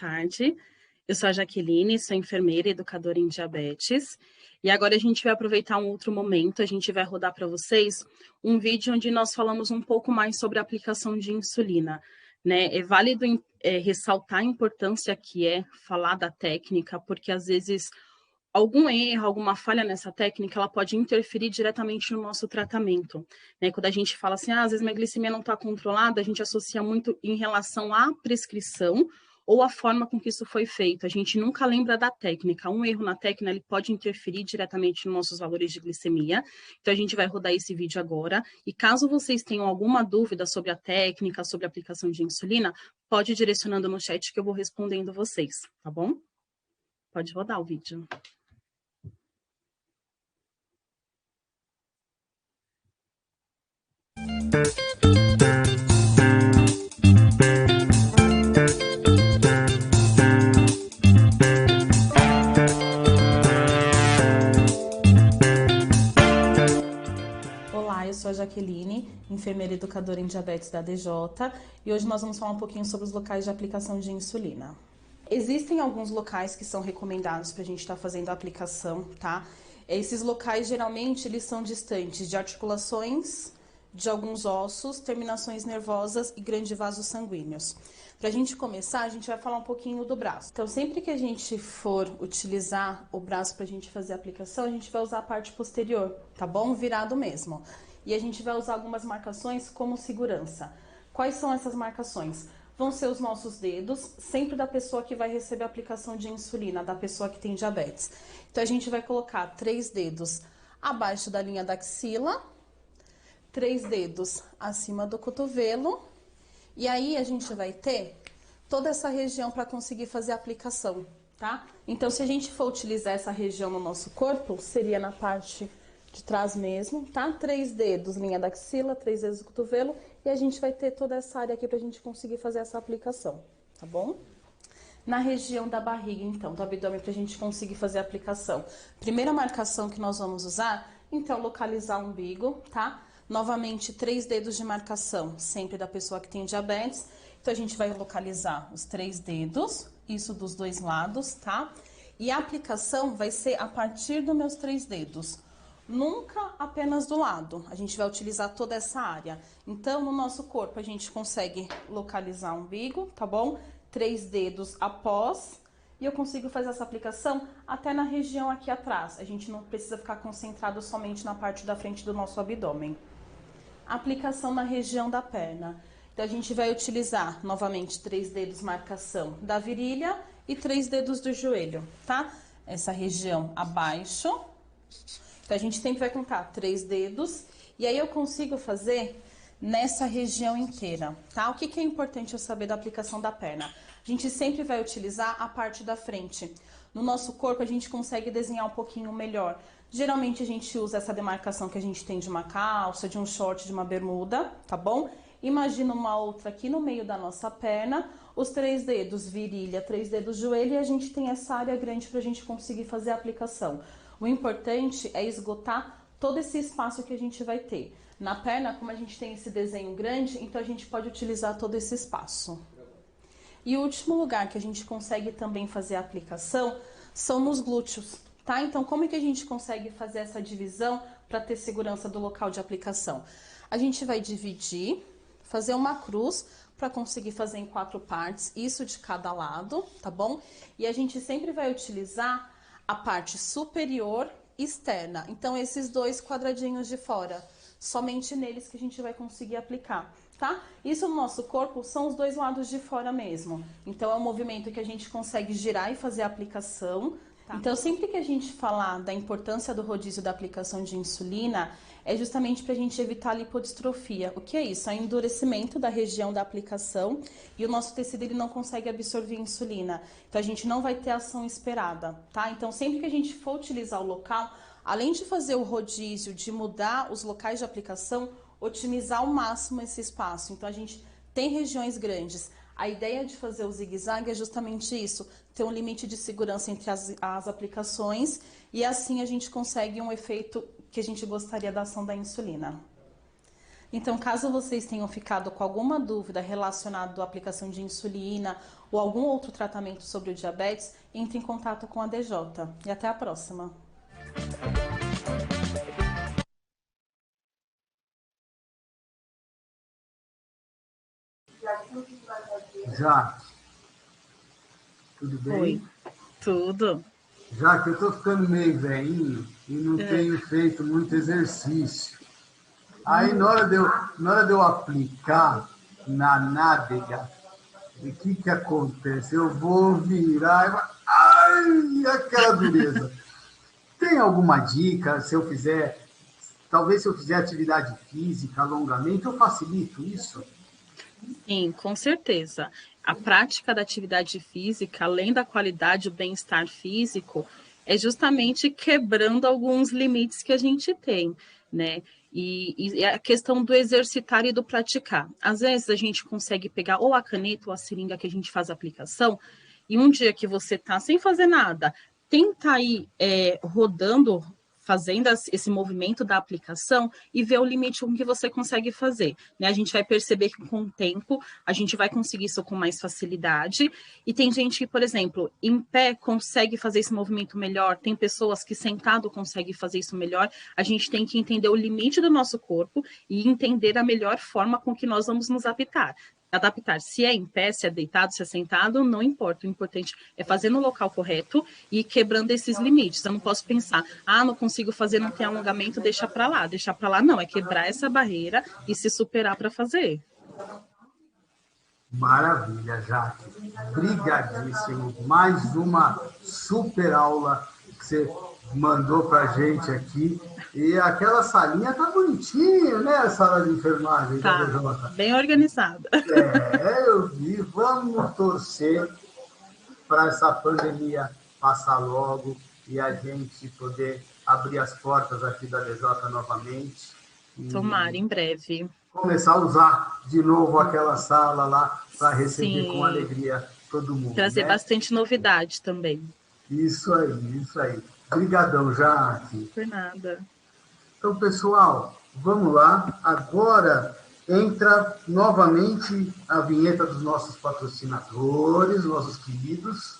tarde. Eu sou a Jaqueline, sou enfermeira e educadora em diabetes. E agora a gente vai aproveitar um outro momento, a gente vai rodar para vocês um vídeo onde nós falamos um pouco mais sobre a aplicação de insulina, né? É válido ressaltar a importância que é falar da técnica, porque às vezes algum erro, alguma falha nessa técnica, ela pode interferir diretamente no nosso tratamento, né? Quando a gente fala assim, às vezes minha glicemia não está controlada, a gente associa muito em relação à prescrição ou à forma com que isso foi feito. A gente nunca lembra da técnica. Um erro na técnica, ele pode interferir diretamente nos nossos valores de glicemia. Então, a gente vai rodar esse vídeo agora. E caso vocês tenham alguma dúvida sobre a técnica, sobre a aplicação de insulina, pode ir direcionando no chat que eu vou respondendo vocês, tá bom? Pode rodar o vídeo. Olá, eu sou a Jaqueline, enfermeira educadora em diabetes da DJ, e hoje nós vamos falar um pouquinho sobre os locais de aplicação de insulina. Existem alguns locais que são recomendados para a gente estar fazendo a aplicação, tá? Esses locais, geralmente, eles são distantes de articulações, de alguns ossos, terminações nervosas e grandes vasos sanguíneos. Para a gente começar, a gente vai falar um pouquinho do braço. Então, sempre que a gente for utilizar o braço para a gente fazer a aplicação, a gente vai usar a parte posterior, tá bom? Virado mesmo. E a gente vai usar algumas marcações como segurança. Quais são essas marcações? Vão ser os nossos dedos, sempre da pessoa que vai receber a aplicação de insulina, da pessoa que tem diabetes. Então, a gente vai colocar 3 dedos abaixo da linha da axila, 3 dedos acima do cotovelo, e aí a gente vai ter toda essa região para conseguir fazer a aplicação, tá? Então, se a gente for utilizar essa região no nosso corpo, seria na parte de trás mesmo, tá? 3 dedos, linha da axila, 3 dedos do cotovelo, e a gente vai ter toda essa área aqui pra gente conseguir fazer essa aplicação, tá bom? Na região da barriga, então, do abdômen, pra gente conseguir fazer a aplicação. Primeira marcação que nós vamos usar, então, localizar o umbigo, tá? Novamente, 3 dedos de marcação, sempre da pessoa que tem diabetes. Então, a gente vai localizar os 3 dedos, isso dos 2 lados, tá? E a aplicação vai ser a partir dos meus 3 dedos. Nunca apenas do lado, a gente vai utilizar toda essa área. Então, no nosso corpo, a gente consegue localizar o umbigo, tá bom? 3 dedos após, e eu consigo fazer essa aplicação até na região aqui atrás. A gente não precisa ficar concentrado somente na parte da frente do nosso abdômen. Aplicação na região da perna. Então, a gente vai utilizar, novamente, 3 dedos marcação da virilha e 3 dedos do joelho, tá? Essa região abaixo. Então, a gente sempre vai contar 3 dedos, e aí eu consigo fazer nessa região inteira, tá? O que que é importante eu saber da aplicação da perna? A gente sempre vai utilizar a parte da frente. No nosso corpo, a gente consegue desenhar um pouquinho melhor. Geralmente, a gente usa essa demarcação que a gente tem de uma calça, de um short, de uma bermuda, tá bom? Imagina uma outra aqui no meio da nossa perna, os 3 dedos virilha, 3 dedos joelho, e a gente tem essa área grande pra gente conseguir fazer a aplicação. O importante é esgotar todo esse espaço que a gente vai ter. Na perna, como a gente tem esse desenho grande, então a gente pode utilizar todo esse espaço. E o último lugar que a gente consegue também fazer a aplicação são nos glúteos, tá? Então, como é que a gente consegue fazer essa divisão para ter segurança do local de aplicação? A gente vai dividir, fazer uma cruz para conseguir fazer em 4 partes, isso de cada lado, tá bom? E a gente sempre vai utilizar a parte superior externa. Então, esses 2 quadradinhos de fora, somente neles que a gente vai conseguir aplicar, tá? Isso no nosso corpo são os 2 lados de fora mesmo. Então, é um movimento que a gente consegue girar e fazer a aplicação. Tá? Então, sempre que a gente falar da importância do rodízio da aplicação de insulina, é justamente para a gente evitar a lipodistrofia. O que é isso? É o endurecimento da região da aplicação e o nosso tecido ele não consegue absorver insulina. Então, a gente não vai ter a ação esperada, tá? Então, sempre que a gente for utilizar o local, além de fazer o rodízio, de mudar os locais de aplicação, otimizar ao máximo esse espaço. Então, a gente tem regiões grandes. A ideia de fazer o zigue-zague é justamente isso, ter um limite de segurança entre as aplicações e assim a gente consegue um efeito que a gente gostaria da ação da insulina. Então, caso vocês tenham ficado com alguma dúvida relacionada à aplicação de insulina ou algum outro tratamento sobre o diabetes, entre em contato com a DJ. E até a próxima! Já, tudo bem? Oi, tudo. Já que eu estou ficando meio velhinho e não tenho feito muito exercício. Aí, na hora de eu aplicar na nádega, o que acontece? Eu vou virar e ai, aquela dureza. Tem alguma dica se eu fizer, talvez se eu fizer atividade física, alongamento, eu facilito isso? Sim, com certeza. A prática da atividade física, além da qualidade e bem-estar físico, é justamente quebrando alguns limites que a gente tem, né? E a questão do exercitar e do praticar. Às vezes a gente consegue pegar ou a caneta ou a seringa que a gente faz a aplicação, e um dia que você tá sem fazer nada, tenta ir rodando, fazendo esse movimento da aplicação e ver o limite com que você consegue fazer, né? A gente vai perceber que com o tempo a gente vai conseguir isso com mais facilidade. E tem gente que, por exemplo, em pé consegue fazer esse movimento melhor, tem pessoas que sentado conseguem fazer isso melhor. A gente tem que entender o limite do nosso corpo e entender a melhor forma com que nós vamos nos adaptar. Se é em pé, se é deitado, se é sentado, não importa. O importante é fazer no local correto e quebrando esses limites. Eu não posso pensar, não consigo fazer, não tem alongamento, deixa para lá. Deixar para lá não, é quebrar essa barreira e se superar para fazer. Maravilha, Jaque. Brigadíssimo. Mais uma super aula que você mandou para a gente aqui. E aquela salinha tá bonitinha, né? A sala de enfermagem da DJ. Bem organizada. Eu vi. Vamos torcer para essa pandemia passar logo e a gente poder abrir as portas aqui da DJ novamente. Tomara, em breve. Começar a usar de novo aquela sala lá para receber com alegria todo mundo. Trazer bastante novidade também. Isso aí. Obrigadão, Jaque. Por nada. Então, pessoal, vamos lá. Agora entra novamente a vinheta dos nossos patrocinadores, nossos queridos.